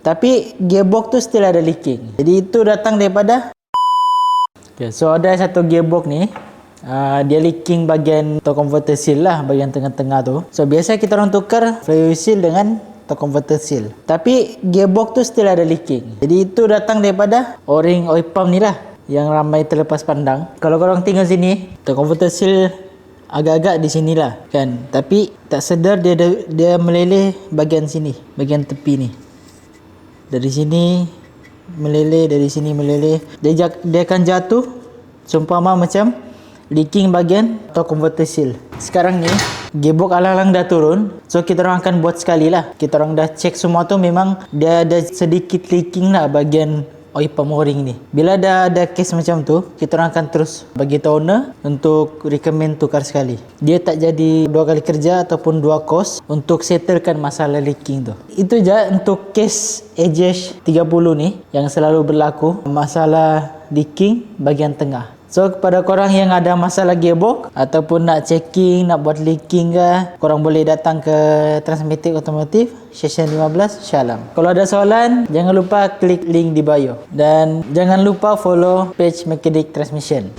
Tapi gearbox tu still ada leaking. Jadi itu datang daripada so ada satu gearbox ni, dia leaking bahagian torque converter seal lah, bahagian tengah-tengah tu. So biasa kita orang tukar flywheel seal dengan torque converter seal. Tapi gearbox tu still ada leaking. Jadi itu datang daripada o-ring oil pump ni lah, yang ramai terlepas pandang. Kalau korang tengok sini, torque converter seal agak-agak di sini lah kan. Tapi tak sedar dia meleleh bahagian sini, bahagian tepi ni. Dari sini meleleh, dari sini meleleh. Dia akan jatuh seumpama macam leaking bahagian torque converter seal. Sekarang ni gearbox alang-alang dah turun. So kita orang akan buat sekali lah. Kita orang dah check semua tu, memang dia ada sedikit leaking lah bahagian oil pump o-ring ni. Bila dah ada case macam tu, kita orang akan terus bagi tahu owner untuk recommend tukar sekali. Dia tak jadi dua kali kerja ataupun dua kos untuk settlekan masalah leaking tu. Itu je untuk case AJH 30 ni yang selalu berlaku, masalah leaking bahagian tengah. So kepada korang yang ada masalah gearbox ataupun nak checking, nak buat leaking ke, korang boleh datang ke Transmatic Automotive Session 15 Shah Alam. Kalau ada soalan, jangan lupa klik link di bio. Dan jangan lupa follow page Mechanic Transmission.